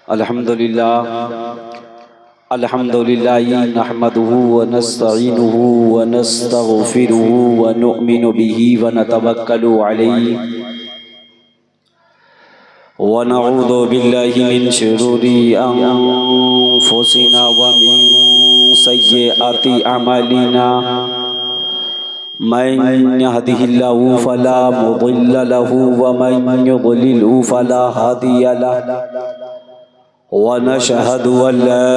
الحمدللہ نحمده ونستعینه ونستغفره ونؤمن به ونتوکل علیہ ونعوذ باللہ من شرور انفسنا ومن سیئات اعمالنا من يهده الله فلا مضل له ومن يضلل فلا هادي له ونشهد أن لا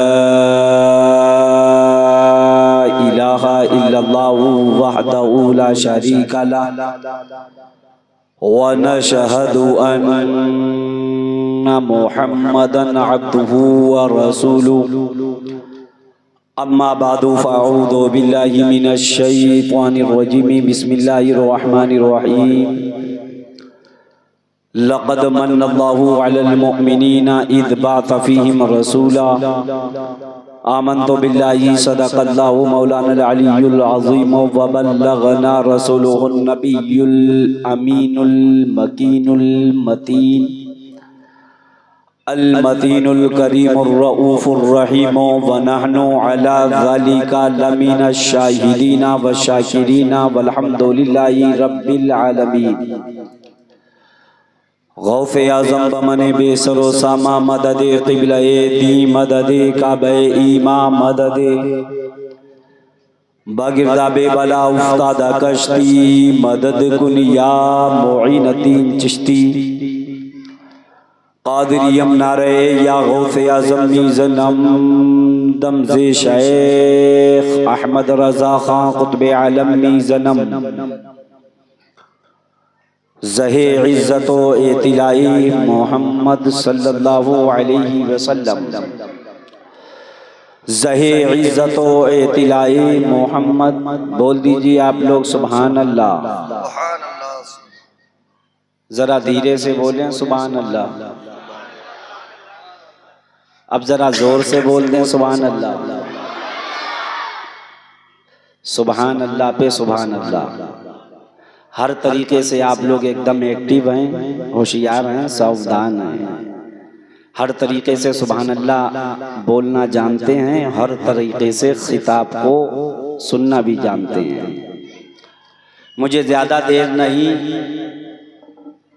إله إلا الله وحده لا شريك له ونشهد أن محمدا عبده ورسوله أما بعد فأعوذ بالله من الشيطان الرجيم بسم الله الرحمن الرحيم لقد من الله على المؤمنين إذ بعث فيهم رسولا آمنت بالله صدق الله مولانا العلي العظيم وبلغنا رسوله النبي الأمين المكين المتين المتين الكريم الرؤوف الرحيم ونحن على ذلك لمن الشاهدين والشاكرين والحمد لله رب العالمين غوث اعظم بمن بے سر و ساما مدد قبلہ دی مدد کعبہ ایمان مدد باگردہ بے بلا افتادہ کشتی مدد کن یا معینتین چشتی قادریم نعرے یا غوث اعظم میزنم دمز شیخ احمد رضا خان قطب عالم میزنم زہے عزت و اطلاعی محمد صلی اللہ علیہ وسلم زہے عزت و اطلاعی محمد بول دیجئے آپ لوگ سبحان اللہ ذرا دھیرے سے بولیں سبحان اللہ اب ذرا زور سے بول دیں سبحان اللہ سبحان اللہ پہ سبحان اللہ ہر طریقے سے آپ لوگ ایک دم ایکٹیو ہیں ہوشیار ہیں ساودھان ہیں ہر طریقے سے سبحان اللہ بولنا جانتے ہیں ہر طریقے سے خطاب کو سننا بھی جانتے ہیں مجھے زیادہ دیر نہیں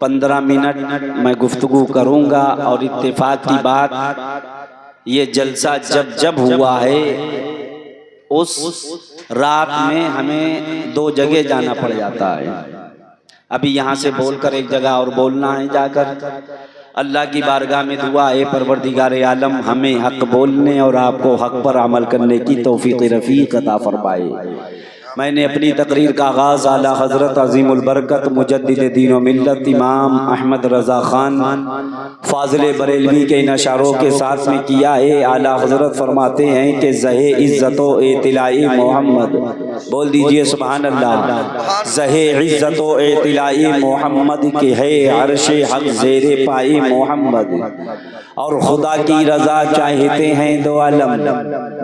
15 منٹ میں گفتگو کروں گا اور اتفاق کی بات یہ جلسہ جب ہوا ہے اس رات میں ہمیں 2 جگہ جانا پڑ جاتا ہے ابھی یہاں سے بول کر ایک جگہ اور بولنا ہے جا کر اللہ کی بارگاہ میں دعا ہے پروردگار عالم ہمیں حق بولنے اور آپ کو حق پر عمل کرنے کی توفیق رفیق عطا فرمائے میں نے اپنی تقریر کا آغاز اعلیٰ حضرت عظیم البرکت مجدد دین و ملت امام احمد رضا خان فاضل بریلوی کے ان اشعاروں کے ساتھ میں کیا ہے اعلیٰ حضرت فرماتے ہیں کہ زہے عزت و اطلاعی محمد بول دیجئے سبحان اللہ زہے عزت و اطلاعی محمد کے ہے عرش حق زیر پائی محمد اور خدا کی رضا چاہتے ہیں 2 عالم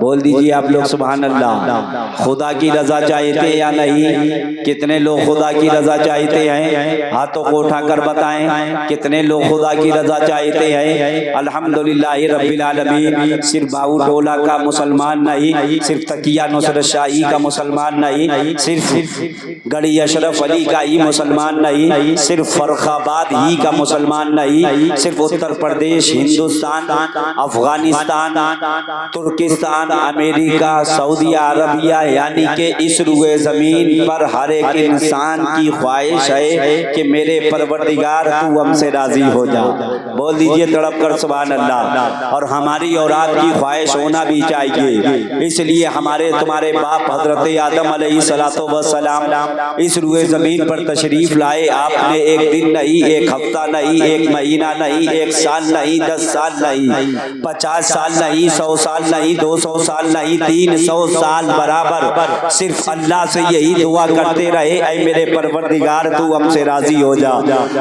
بول دیجئے آپ لوگ سبحان اللہ خدا کی رضا چاہتے ہیں یا نہیں کتنے لوگ خدا کی رضا چاہتے ہیں ہاتھوں کو اٹھا کر بتائیں کتنے لوگ خدا کی رضا چاہتے ہیں الحمدللہ رب العالمین صرف باؤ ٹولہ کا مسلمان نہیں صرف تقیہ نصرت شاہی کا مسلمان نہیں صرف گڑھی اشرف علی کا ہی مسلمان نہیں صرف فرخ آباد ہی کا مسلمان نہیں صرف اتر پردیش ہندوستان افغانستان ترکستان امریکہ سعودی عربیہ یعنی کہ اس روئے زمین پر ہر ایک انسان کی خواہش ہے کہ میرے پروردگار تو ہم سے راضی ہو جا بول دیجئے تڑپ کر سبحان اللہ اور ہماری اور آپ کی خواہش ہونا بھی چاہیے اس لیے ہمارے تمہارے باپ حضرت آدم علیہ السلام اس روئے زمین پر تشریف لائے آپ نے ایک دن نہیں ایک ہفتہ نہیں ایک مہینہ نہیں ایک سال نہیں 10 سال نہیں 50 سال نہیں 100 سال نہیں 200 سال نہیں 300 سال برابر صرف اللہ سے یہی دعا کرتے رہے اے میرے پروردگار تو ہم سے راضی ہو جا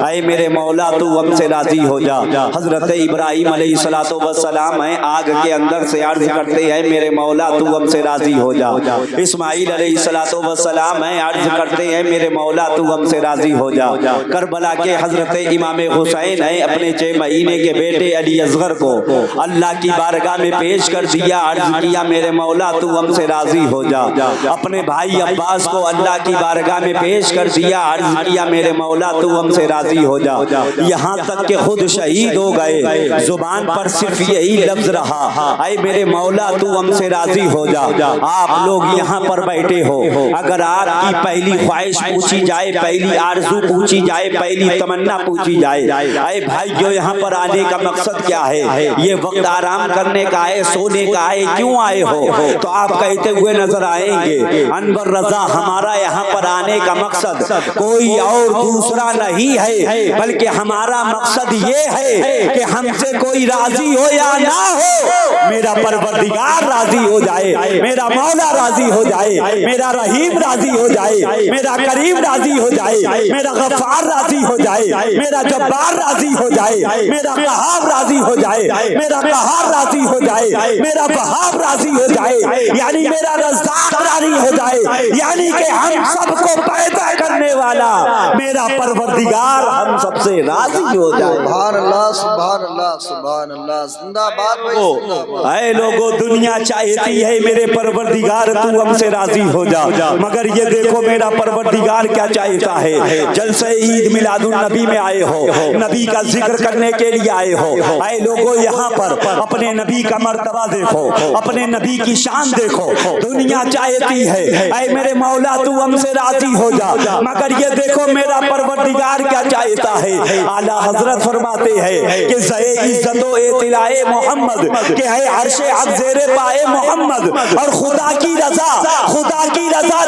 اے میرے مولا تو ہم سے راضی ہو جا حضرت ابراہیم علیہ السلام ہیں آگ کے اندر سے عرض کرتے ہیں میرے مولا تو ہم سے راضی ہو جا اسماعیل علیہ السلام ہیں عرض کرتے ہیں میرے مولا تو ہم سے راضی ہو جا کربلا کے حضرت امام حسین ہیں اپنے 6 مہینے کے بیٹے علی علی اصغر کو اللہ کی بارگاہ میں پیش کر دیا، عرض کیا میرے مولا تو ہم سے راضی ہو جا۔ اپنے بھائی عباس کو اللہ کی بارگاہ میں پیش کر دیا، عرض کیا میرے مولا تو ہم سے راضی ہو جا۔ یہاں تک کہ خود شہید ہو گئے، زبان پر صرف یہی لفظ رہا، اے میرے مولا تو ہم سے راضی ہو جا۔ آپ لوگ یہاں پر بیٹھے ہو، اگر آپ کی پہلی خواہش پوچھی جائے، پہلی آرزو پوچھی جائے، پہلی تمنا پوچھی جائے، اے بھائیو یہاں پر آنے کا مقصد کیا ہے؟ یہ وقت آرام کرنے کا ہے، سونے کا ہے، کیوں آئے ہو؟ تو آپ کہتے ہوئے نظر آئیں گے انور رضا ہمارا یہاں پر آنے کا مقصد کوئی اور دوسرا نہیں ہے، بلکہ ہمارا مقصد یہ ہے کہ ہم سے کوئی راضی ہو یا نہ ہو، میرا پروردگار راضی ہو جائے، میرا مولا راضی ہو جائے، میرا رحیم راضی ہو جائے، میرا کریم راضی ہو جائے، میرا غفار راضی ہو جائے، میرا جبار راضی ہو جائے، میرا قہار راضی ہو جائے، میرا قہار راضی ہو جائے، میرا وہاب راضی ہو جائے، یعنی میرا رزاق راضی ہو جائے، یعنی کہ ہم سب کو پیدا کرنے والا میرا پروردگار ہم سب سے راضی ہو جائے۔ سبحان اللہ سبحان اللہ سبحان اللہ، زندہ باد بھائی زندہ باد۔ اے لوگو دنیا چاہتی ہے میرے پروردگار تو ہم سے راضی ہو جا، مگر یہ دیکھو میرا پروردگار کیا چاہتا ہے۔ جلسہ عید میلاد النبی میں آئے ہو، نبی کا ذکر کرنے کے لیے آئے ہو، اے لوگو یہاں پر اپنے نبی کا مرتبہ دیکھو، اپنے نبی کی شان دیکھو۔ دنیا چاہتی ہے اے میرے مولا تو ہم سے راضی ہو جا، مگر یہ دیکھو میرا پروردگار کیا چاہتا ہے۔ اعلیٰ حضرت فرماتے ہیں کہ زے عزت و اطلاع محمد کہ ہے عرش حق زیر پائے محمد، اور خدا کی رضا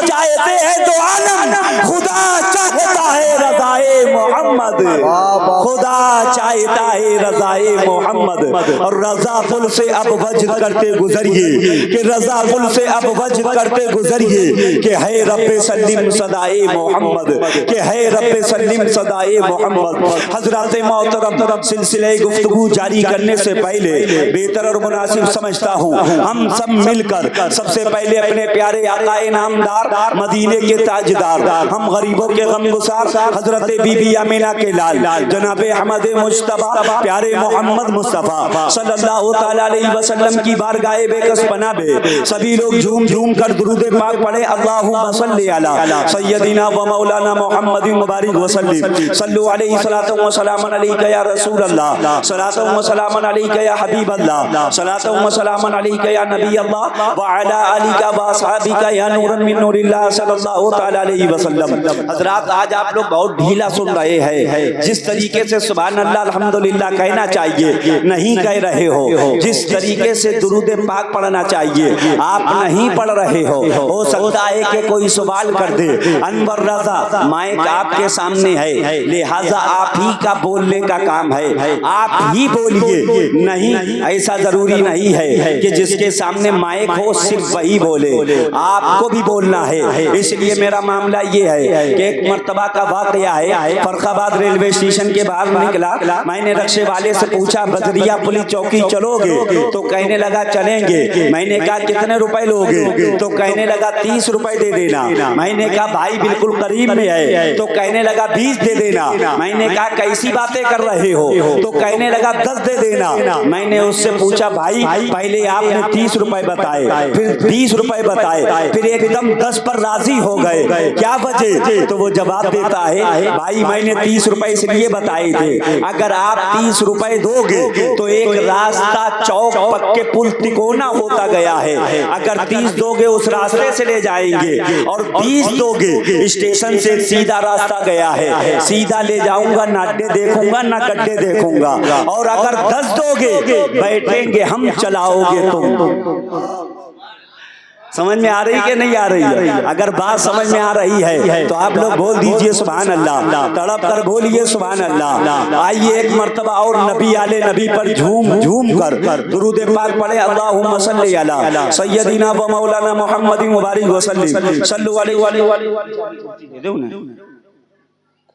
چاہتے ہیں تو عالم، خدا چاہتا ہے رضائے محمد، خدا چاہتا ہے رضائے محمد۔ اور رضا پل سے اب وجد کرتے گزریے، کہ رضا پل سے اب وجد کرتے گزریے، کہ ہے رب سلیم صدائے محمد، کہ ہے رب سلیم صدائے محمد۔ حضرات محترم سلسلہ گفتگو جاری کرنے سے پہلے بہتر اور مناسب سمجھتا ہوں ہم سب مل کر سب سے پہلے اپنے پیارے آقا نامدار مدینے کے تاجدار، ہم غریبوں کے غم گسار حضرت بی بی آمینہ کے لال جناب احمد مجتبی پیارے محمد مصطفیٰ صلی اللہ تعالیٰ علیہ وسلم کی بارگاہ بے کس پناہ میں سبھی لوگ جھوم جھوم کر درود پاک پڑھیں۔ اللہم صلی علی سیدنا و مولانا محمد مبارک وسلم، صلو علیہ صلاۃ و سلام علیک یا رسول اللہ، صلاۃ و سلام علیک یا حبیب اللہ، صلاۃ و سلام علیک یا نبی اللہ، وعلی آلک و اصحابک یا نورا من نور اللہ صلی اللہ تعالیٰ علیہ وسلم۔ حضرات آج آپ لوگ بہت ڈھیلا سن رہے ہیں، جس طریقے سے سبحان اللہ الحمدللہ کہنا چاہیے نہیں کہہ رہے ہو، جس طریقے سے درود پاک پڑھنا چاہیے آپ نہیں پڑھ رہے ہو سکتا ہے کہ کوئی سوال کر دے۔ انور رضا مائک آپ کے سامنے ہے، لہٰذا آپ ہی کا بولنے کا کام ہے، آپ ہی بولیے، نہیں ایسا ضروری نہیں ہے کہ جس کے سامنے مائک ہو صرف وہی بولے، آپ کو بھی بولنا ہے۔ اس لیے میرا معاملہ یہ ہے کہ ایک مرتبہ کا واقعہ ہے، فرخ آباد ریلوے اسٹیشن کے باہر نکلا، میں نے رکشے والے سے پوچھا بدریا پولیس چوکی چلو گے؟ تو کہنے لگا چلیں گے۔ میں نے کہا کتنے روپے لوگے؟ تو کہنے لگا 30 روپے دے دینا۔ میں نے کہا بھائی بالکل قریب میں ہے، تو کہنے لگا 20 دے دینا۔ میں نے کہا کیسی باتیں کر رہے ہو؟ تو کہنے لگا 10 دے دینا۔ میں نے اس سے پوچھا بھائی پہلے آپ نے 30 روپے بتائے، پھر 20 روپے بتائے، پھر ایک دم 10 پر راضی ہو گئے، کیا وجہ؟ تو وہ جواب دیتا ہے بھائی میں نے 30 روپے اس لیے بتائے تھے، اگر آپ 30 روپے دو گے تو ایک راستہ چوک پکے پل تکونا ہوتا گیا ہے، اگر 30 دو گے اس راستے سے لے جائیں گے، اور 20 دو گے اسٹیشن سے سیدھا راستہ گیا ہے، سیدھا لے جاؤں گا، نہ اڈے دیکھوں گا نہ گڈھے دیکھوں گا، اور اگر 10 دو گے بیٹھیں گے ہم چلاؤ گے تم۔ سمجھ میں آ رہی کہ نہیں آ رہی ہے؟ اگر بات سمجھ میں آ رہی ہے تو آپ لوگ بول دیجئے سبحان اللہ، تڑپ کر بولیے سبحان اللہ۔ آئیے ایک مرتبہ اور نبی آلے نبی پر جھوم جھوم کر درود پاک پڑھے۔ اللہم صلی علی سیدنا و مولانا محمد مبارک وسلم، صلو علیہ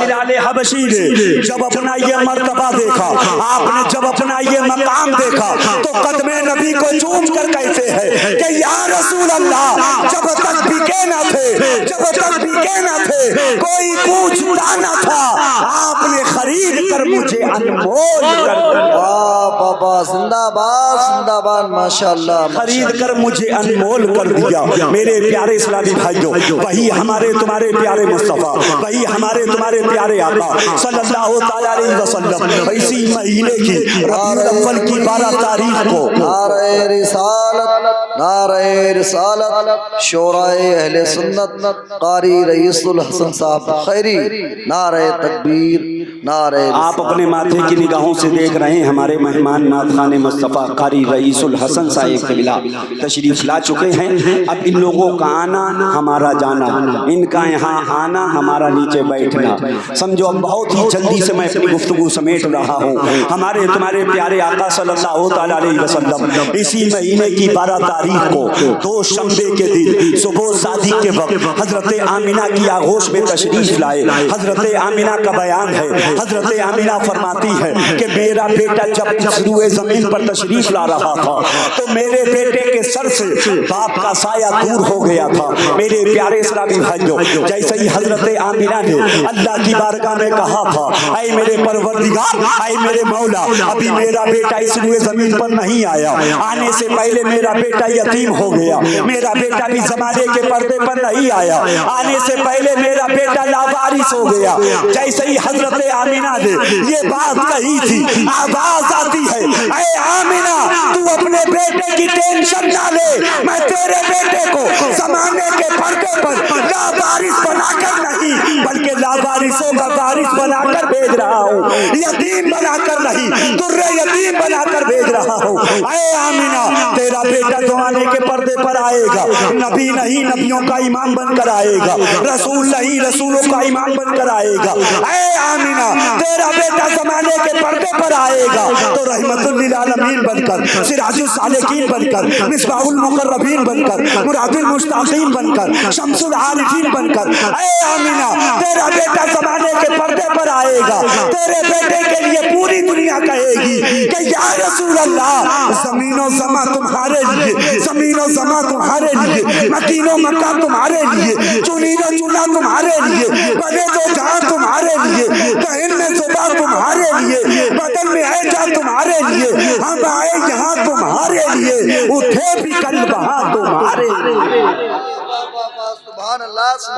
بلال حبشی نے جب اپنا یہ مرتبہ دیکھا، آپ نے جب اپنا یہ مقام دیکھا تو قدم نبی کو چوم کر کہتے ہیں کہ یا رسول اللہ، جب تک بکے نہ تھے، جب تک بکے نہ تھے، کوئی پوچھتا نہ تھا، آپ نے خرید کر مجھے انمول کر دیا۔ واہ بابا، زندہ باد ماشاءاللہ، خرید کر مجھے انمول کر دیا۔ میرے پیارے اسلامی بھائیوں، وہی ہمارے تمہارے پیارے مصطفیٰ، وہی ہمارے تمہارے پیارے آقا صلی اللہ تعالی علیہ وسلم اسی مہینے کی ربیع الاول کی 12 تاریخ کو نعرہ رسالت شورائے اہل سنت قاری رئیس الحسن صاحب خیری، نعرہ تکبیر، نعرہ آپ اپنے ماتھے کی نگاہوں سے دیکھ رہے ہیں ہمارے مہمان نعت خوان مصطفیٰ قاری رئیس الحسن صاحب قبلہ تشریف لا چکے ہیں۔ اب ان لوگوں کا آنا ہمارا جانا، ان کا یہاں آنا ہمارا نیچے بیٹھنا، سمجھو اب بہت ہی جلدی سے میں اپنی گفتگو سمیٹ رہا ہوں۔ ہمارے تمہارے پیارے آقا صلی اللہ تعالی علیہ وسلم اسی مہینے کی 12 تاریخ کو دوشنبے کے دن صبح صادق کے وقت حضرت آمینہ کی آغوش میں تشریف لائے۔ حضرت آمینہ کا بیان ہے، حضرت آمینہ فرماتی ہے کہ میرا بیٹا جب اس روئے زمین پر تشریف لا رہا تھا تو میرے بیٹے کے سر سے باپ کا سایہ دور ہو گیا تھا۔ میرے پیارے اسلامی بھائیوں، جیسے ہی حضرت آمینہ نے اللہ کی بارگاہ میں کہا تھا اے میرے پروردگار، اے میرے مولا، ابھی میرا بیٹا اس روئے زمین پر نہیں آیا، آنے سے پہلے میرا بیٹا یتیم ہو گیا، میرا بیٹا بھی زمانے کے پردے پر نہیں آیا، آنے سے پہلے میرا بیٹا لاوارث ہو گیا۔ جیسے ہی حضرت آمینہ نے یہ بات کہی تھی، آواز آتی ہے اے آمینہ تو اپنے بیٹے کی ٹینشن نہ لے، میں تیرے بیٹے کو زمانے کے پردے پر لاوارث بنا کر نہیں بلکہ لاوارثوں کا وارث بنا کر بھیج رہا ہوں، یتیم بنا کر نہیں، در یتیم بنا کر بھیج رہا ہوں۔ اے آمینہ تیرا بیٹا زمانے کے پردے پر آئے گا، نبی نہیں نبیوں کا امام بن کر آئے گا، رسول نہیں رسولوں کا امام بن کر آئے گا۔ اے آمینہ تیرا بیٹا زمانے کے پردے پر آئے گا تو رحمت للعالمین بن کر، سراج السالکین بن کر، مصباح المقربین بن کر، مراد المشتاقین بن کر، شمس العارفین بن کر۔ اے آمینہ تیرا بیٹا زمانے کے پردے پر آئے گا، تیرے بیٹے کے لیے پوری دنیا کہے گی کہ یا رسول اللہ، زمین و زماں تمہارے لیے، زمین و زماں تمہارے لیے، مکین و مکان تمہارے لیے، چنین و چنا تمہارے لیے، بنے دو جہاں تمہارے لیے، دہن میں زبان تمہارے لیے، بدن میں ہے جان تمہارے لیے، ہم آئے یہاں تمہارے لیے، اٹھے بھی کل وہاں تمہارے لیے،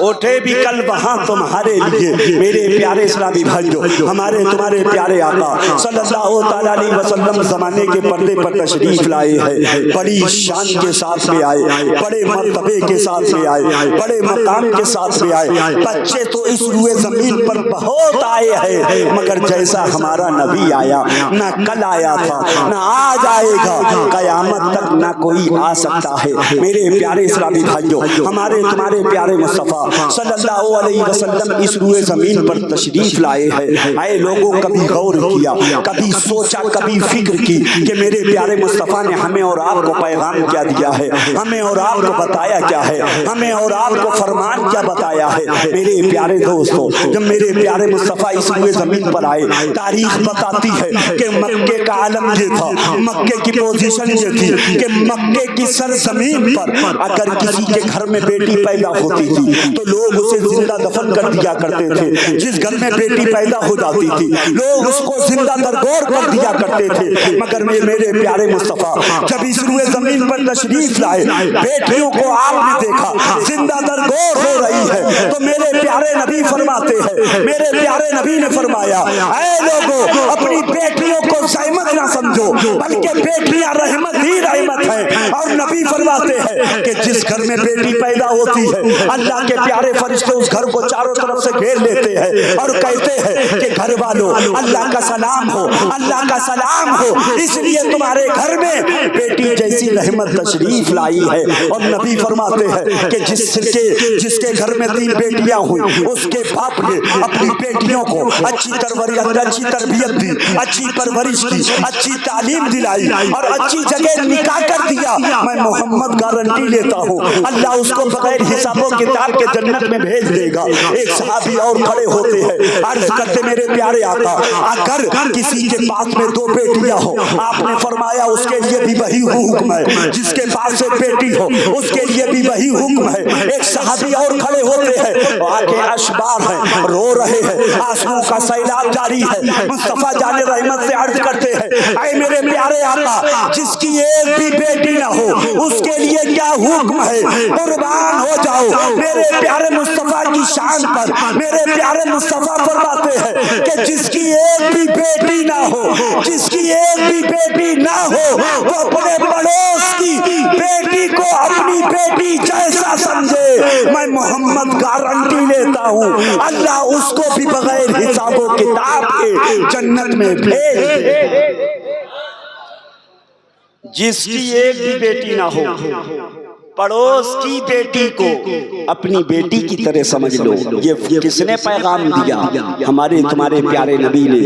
اٹھے بھی کل وہاں تمہارے لیے۔ میرے پیارے اسلامی بھائیوں، ہمارے تمہارے پیارے آقا صلی اللہ تعالی علیہ وسلم زمانے کے پردے پر تشریف لائے ہیں، بڑی شان کے ساتھ میں آئے، بڑے مرتبے کے ساتھ میں آئے، بڑے مقام کے ساتھ میں آئے۔ بچے تو اس روئے زمین پر بہت آئے ہیں، مگر جیسا ہمارا نبی آیا نہ کل آیا تھا نہ آج آئے گا، قیامت تک نہ کوئی آ سکتا ہے۔ میرے پیارے اسلامی بھائیوں، ہمارے تمہارے پیارے مصطفیٰ صلی اللہ علیہ وسلم اس روئے زمین پر تشریف لائے ہیں۔ اے لوگوں، کبھی غور کیا، کبھی سوچا، کبھی فکر کی کہ میرے پیارے مصطفیٰ نے ہمیں اور آپ کو پیغام کیا دیا ہے، ہمیں اور آپ کو بتایا کیا ہے، ہمیں اور آپ کو فرمان کیا بتایا ہے۔ میرے پیارے دوستو، جب میرے پیارے مصطفیٰ اس روئے زمین پر آئے، تاریخ بتاتی ہے کہ مکے کا عالم یہ تھا، مکے کی پوزیشن یہ تھی کہ مکے کی سرزمین پر اگر کسی کے گھر میں بیٹی پیدا ہوتی تھی تو لوگ اسے زندہ دفن کر دیا کرتے تھے، جس گھر میں بیٹی پیدا ہو جاتی تھی لوگ اس کو زندہ درگور کر دیا کرتے تھے۔ مگر میرے پیارے مصطفیٰ جب اس روئے زمین پر تشریف لائے، بیٹیوں کو آپ نے دیکھا زندہ درگور ہو رہی ہے، تو میرے پیارے نبی فرماتے ہیں، میرے پیارے نبی نے فرمایا اے لوگوں، اپنی بیٹیوں کو زحمت نہ سمجھو، بلکہ بیٹیاں رحمت ہی رحمت ہیں۔ اور نبی فرماتے ہیں کہ جس گھر میں بیٹی پیدا ہوتی ہے، اللہ کے پیارے فرشتے اس گھر کو چاروں طرف سے گھیر لیتے ہیں اور کہتے ہیں کہ گھر والوں اللہ کا سلام ہو، اللہ کا سلام ہو، اس لیے تمہارے گھر میں بیٹی جیسی رحمت تشریف لائی ہے۔ اور نبی فرماتے ہیں کہ جس کے گھر میں 3 بیٹیاں ہوئی، اس کے باپ نے اپنی بیٹیوں کو اچھی تربیت دی، اچھی پرورش کی، اچھی تعلیم دلائی اور اچھی جگہ نکاح کر دیا۔ میں محمد محمد گارنٹی لیتا ہوں اللہ اس کو بغیر حساب و کتاب کے جنت میں بھیج دے گا۔ ایک صحابی اور کھڑے ہوتے ہیں، عرض کرتے میرے پیارے آقا اگر کسی کے پاس میں 2 بیٹیاں ہو، آپ نے فرمایا اس کے لیے بھی وہی حکم ہے، جس کے پاس ایک بیٹی ہو اس کے لیے بھی وہی حکم ہے۔ ایک صحابی اور کھڑے ہوتے ہیں، آنکھیں اشبار ہیں، رو رہے ہیں، آنسو کا سیلاب جاری ہے، مصطفیٰ جان رحمت سے عرض کرتے ہیں اے میرے پیارے آقا جس کی ایک بھی بیٹی نہ ہو اس کے لیے کیا حکم ہے، قربان ہو جاؤ میرے پیارے مصطفیٰ کی شان پر۔ میرے پیارے مصطفیٰ فرماتے ہیں کہ جس کی ایک بھی بیٹی نہ ہو، جس کی ایک بھی بیٹی نہ ہو وہ اپنے پڑوس کی بیٹی کو اپنی بیٹی جیسا سمجھے۔ میں محمد گارنٹی لیتا ہوں اللہ اس کو بھی بغیر حساب و کتاب کے جنت میں بھیج دے۔ جس کی ایک بھی بیٹی نہ ہو پڑوس کی بیٹی کو اپنی بیٹی کی طرح سمجھ لو۔ یہ کس نے پیغام دیا؟ ہمارے تمہارے پیارے نبی نے،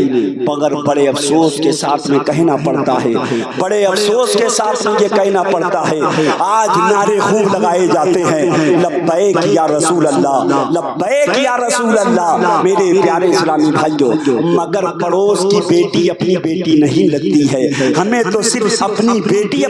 مگر بڑے افسوس کے ساتھ میں کہنا پڑتا ہے، بڑے افسوس کے ساتھ میں یہ کہنا پڑتا ہے آج نعرے خوب لگائے جاتے ہیں لبیک یا رسول اللہ، لبیک یا رسول اللہ۔ میرے پیارے اسلامی بھائیوں مگر پڑوس کی بیٹی اپنی بیٹی نہیں لگتی ہے، ہمیں تو صرف اپنی بیٹی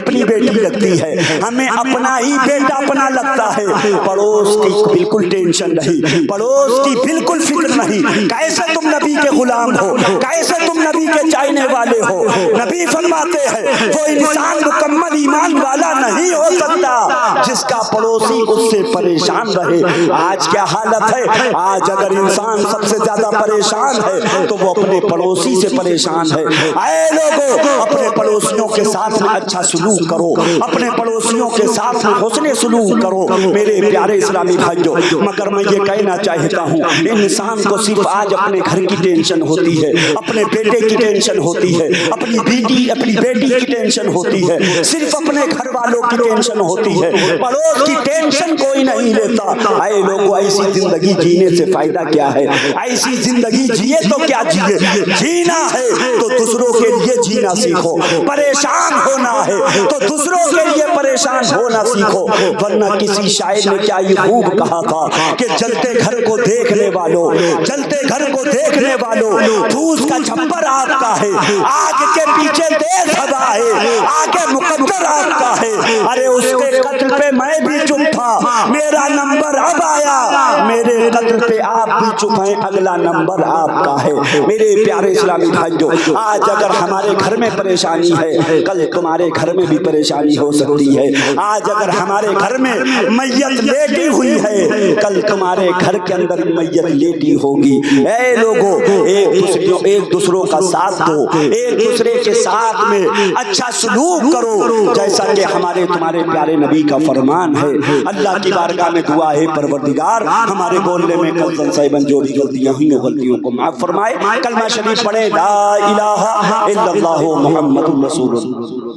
لگتی ہے، ہمیں اپنا ہی بیٹا اپنا لگتا ہے، پڑوس کی بالکل ٹینشن نہیں، پڑوس کی بالکل فکر نہیں۔ کیسے تم نبی کے غلام ہو، کیسے تم نبی کے چاہنے والے ہو؟ نبی فرماتے ہیں وہ انسان مکمل ایمان والا نہیں ہو سکتا جس کا پڑوسی اس سے پریشان رہے۔ آج کیا حالت ہے؟ آج اگر انسان سب سے زیادہ پریشان ہے تو وہ اپنے پڑوسی سے پریشان ہے۔ اے لوگوں اپنے پڑوسیوں کے ساتھ میں اچھا سلوک کرو، اپنے پڑوسیوں کے ساتھ میں حسن سلوک کرو میرے پیارے اسلامی بھائیوں۔ مگر میں یہ کہنا چاہتا ہوں انسان کو صرف آج اپنے گھر کی ٹینشن ہوتی ہے، اپنے بیٹے کی ٹینشن ہوتی ہے، اپنی بیٹی کی ٹینشن ہوتی ہے، صرف اپنے گھر والوں کی ٹینشن ہوتی ہے، پڑوس کی ٹینشن کوئی نہیں لیتا۔ اے لوگوں ایسی زندگی جینے سے فائدہ کیا ہے؟ ایسی زندگی جیے تو کیا جیے؟ جینا ہے تو دوسروں کے لیے جینا سیکھو، پریشان ہونا ہے تو دوسروں کے لیے پریشان ہونا سیکھو۔ ورنہ کسی شاعر نے کیا یہ خوب کہا تھا کہ جلتے گھر کو دیکھنے والوں، جلتے گھر کو دیکھنے والوں پھوس کا چھپر آپ کا ہے، آگ کے پیچھے تیز ہوا ہے، آگے مقدر آپ کا ہے۔ ارے اس کے قتل پہ میں بھی چپ تھا، میرا نمبر اب آیا، میرے قتل پہ آپ بھی چپ ہیں، اگلا نمبر آپ کا ہے۔ میرے پیارے اسلامی بھائیوں آج اگر ہمارے گھر میں پریشانی ہے کل تمہارے گھر میں بھی پریشانی ہو سکتی ہے۔ آج اگر ہمارے گھر میں میت لیٹی ہوئی ہے کل تمہارے گھر کے اندر میت لیٹی ہوگی۔ اے لوگوں ایک دوسروں کا ساتھ دو، ایک دوسرے کے ساتھ میں اچھا سلوک کرو جیسا کہ ہمارے تمہارے پیارے نبی کا فرمان ہے۔ اللہ کی بارگاہ میں دعا ہے پروردگار ہمارے بولنے میں کلزن صاحبن جو بھی غلطیاں ہوئی غلطیوں کو معاف فرمائے۔ کلمہ شریف پڑھے لا الہ الا اللہ محمد رسول اللہ۔